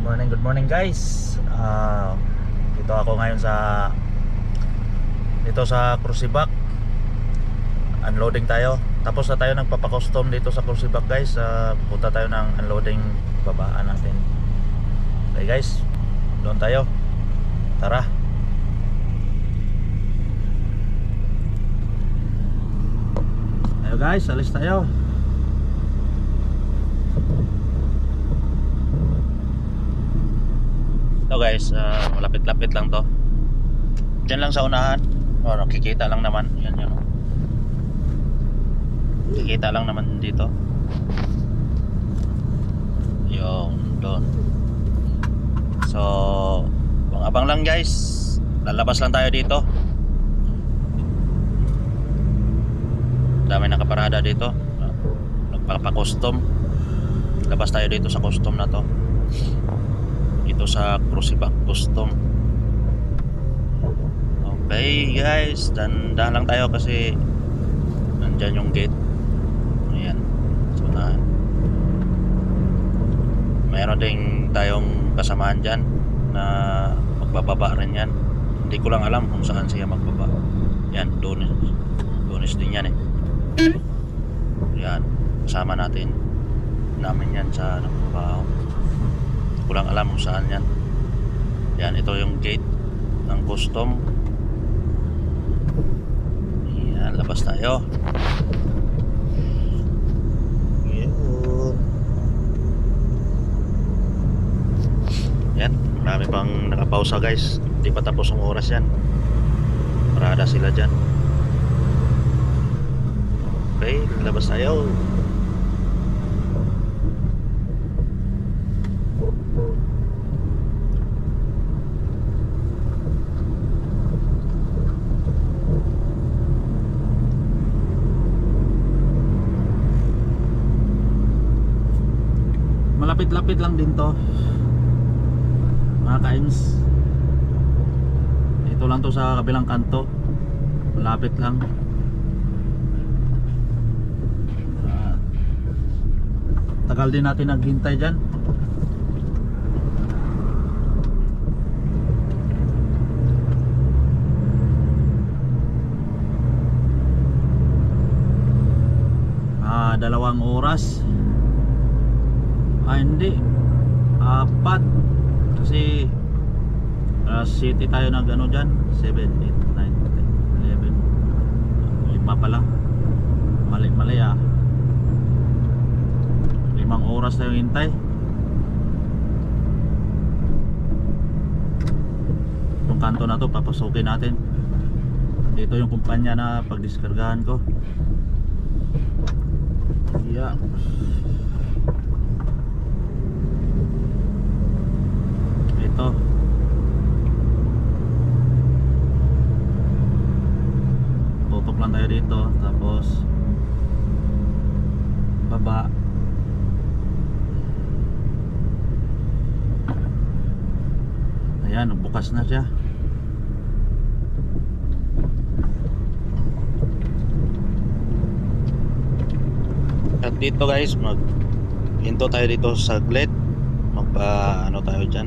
Good morning guys. Dito ako ngayon dito sa Crucibac. Unloading tayo. Tapos na tayo nagpapa-custom dito sa Crucibac guys. Punta tayo ng unloading, babaan natin. Okay guys, doon tayo. Tara. Ayo guys, alis tayo. So guys, malapit-lapit lang to. Diyan lang sa unahan. Nakikita lang naman. Yan yun. Nakikita lang naman dito. Yung doon. So, abang lang guys. Lalabas lang tayo dito. Dami nakaparada dito. Nagpapa-custom. Labas tayo dito sa custom na to. Ito sa Crucibac Custom. Okay guys, dahan lang tayo kasi nandyan yung gate. Ayan, so mayroon ding tayong kasamaan dyan na magbababa rin yan. Hindi ko lang alam kung saan siya magbaba. Yan, donis din yan eh. Yan, kasama namin yan sa nagbabaho. Ko lang alam kung saan yan. Yan, ito yung gate ng custom. Yan, labas tayo. Yun. Yan, marami pang nakapausa guys. Hindi pa tapos ang oras yan. Parada sila dyan. Okay, labas tayo. Malapit-lapit lang din to mga ka-IMS. Ito lang to sa kabilang kanto. Malapit lang. Tagal din natin naghintay dyan. Dalawang oras. Hindi, 4 kasi city tayo nag ano dyan 7, 8, 9, 10, 11 5 pala. Mali 5 oras tayo hintay. Itong kanto na to papasukin natin. Dito yung kumpanya na pagdiskargahan ko. Yeah. Ito tutok lang tayo dito, tapos baba. Ayan, bukas na siya. At dito guys, hinto tayo dito saglit. Ano tayo dyan,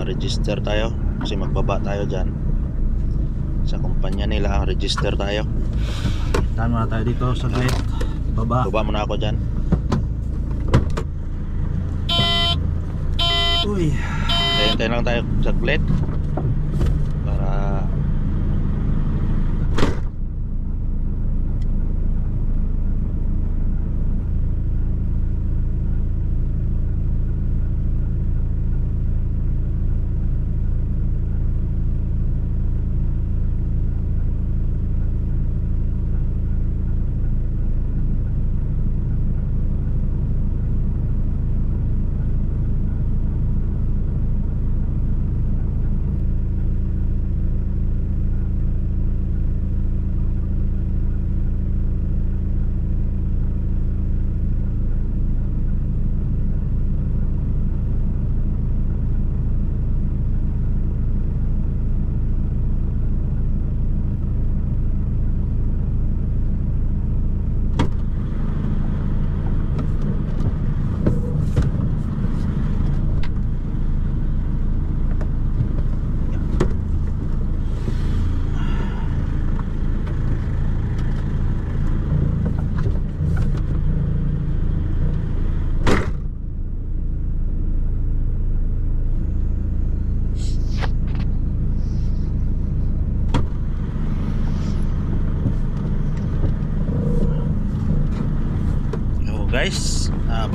register tayo kasi magbaba tayo dyan sa kumpanya nila. Register tayo. Tahan muna tayo dito saglit. Baba muna ako dyan. Uy, hintayin lang tayo saglit para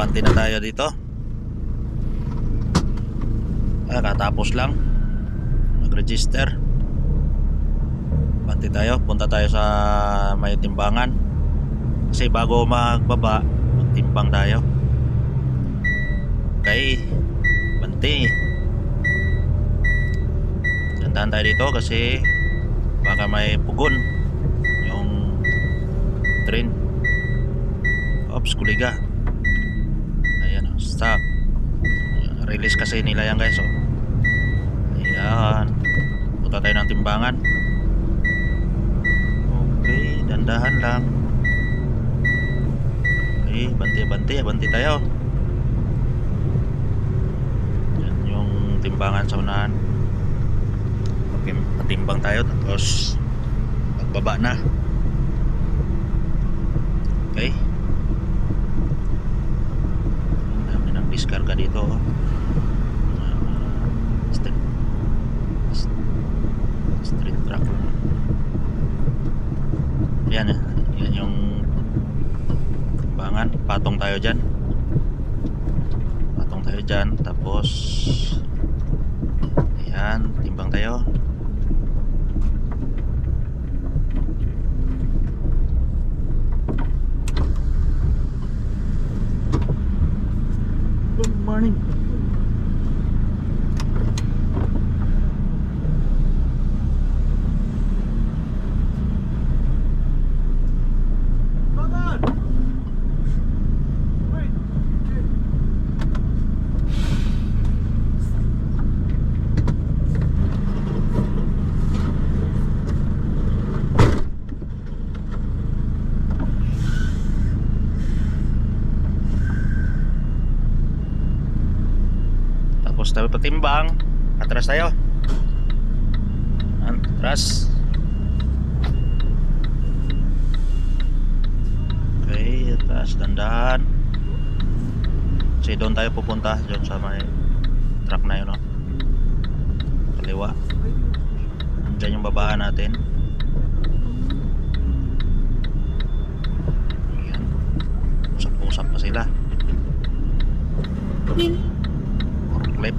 Abante na tayo dito. Katapos lang mag-register. Abante tayo, punta tayo sa may timbangan. Kasi bago magbaba, magtimbang tayo. Okay, bante. Dandahan tayo dito kasi baka may pugon yung train. Oops, kuliga. Ayan, stop. Release kasi nila yan guys. Ayan, punta tayo ng timbangan. Okay, dandahan lang. Okay, banti tayo. Yan yung timbangan sa unahan. Okay, patimbang tayo tapos magbaba na. Okay, ang dami ng diskarga dito. Street truck. Yan yung timbangan. Patong tayo dyan, tapos ayan, timbang tayo. Good morning. Tapos tayo patimbang. Atras tayo. Atras. Okay, atras, dandahan. Kasi doon tayo pupunta, doon sa may truck na yun, no? Kaliwa. Diyan yung babaan natin. Ayan. Usap-usap pa sila. Clip.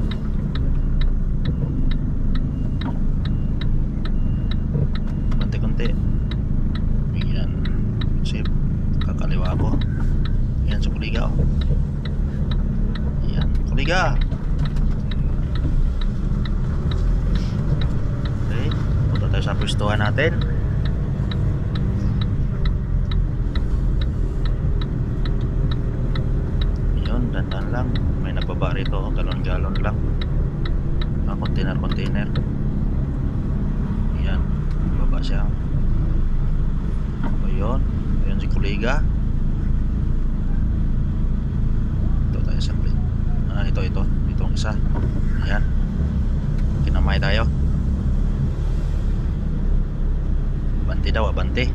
Konti-konti. Ayan. Kasi kakaliwa ako. Ayan sa kuliga, oh. Ayan, kuliga. Okay, punta tayo sa pwestuhan natin. Yun, dandan lang. May nagbaba rito, galon-galon lang. Container. Ayan, baba siya. Ayun, ayan si kuliga. Ito tayo sa plate. Itong isa. Ayan, kinamay tayo. Banti daw, abanti.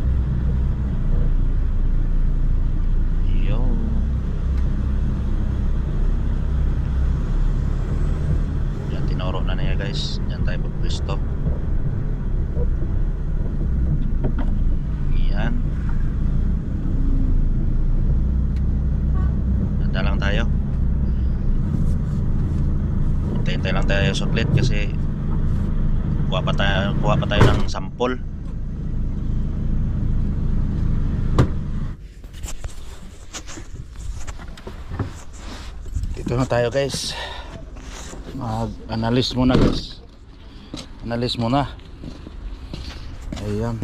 Tinoro na niya guys. Diyan tayo pagpwesto. Yan. Nanda lang tayo. Hintay lang tayo suklit kasi kuha pa tayo ng sample. Dito na tayo guys. Mag-analyze muna guys. Analyze muna. Ayan.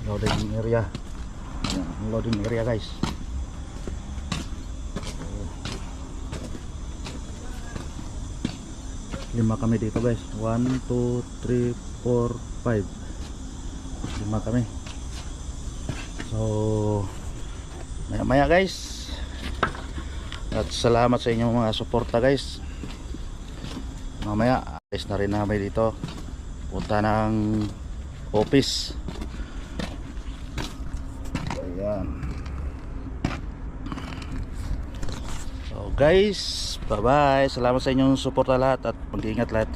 Loading area. Ayan, loading area guys. Lima kami dito guys. 1, 2, 3, 4, 5. Lima kami. So maya guys. At salamat sa inyong mga suporta guys. Mamaya alis na rin namin dito. Punta ng office. Ayan. So guys, bye bye. Salamat sa inyong suporta lahat at mag-iingat lahat.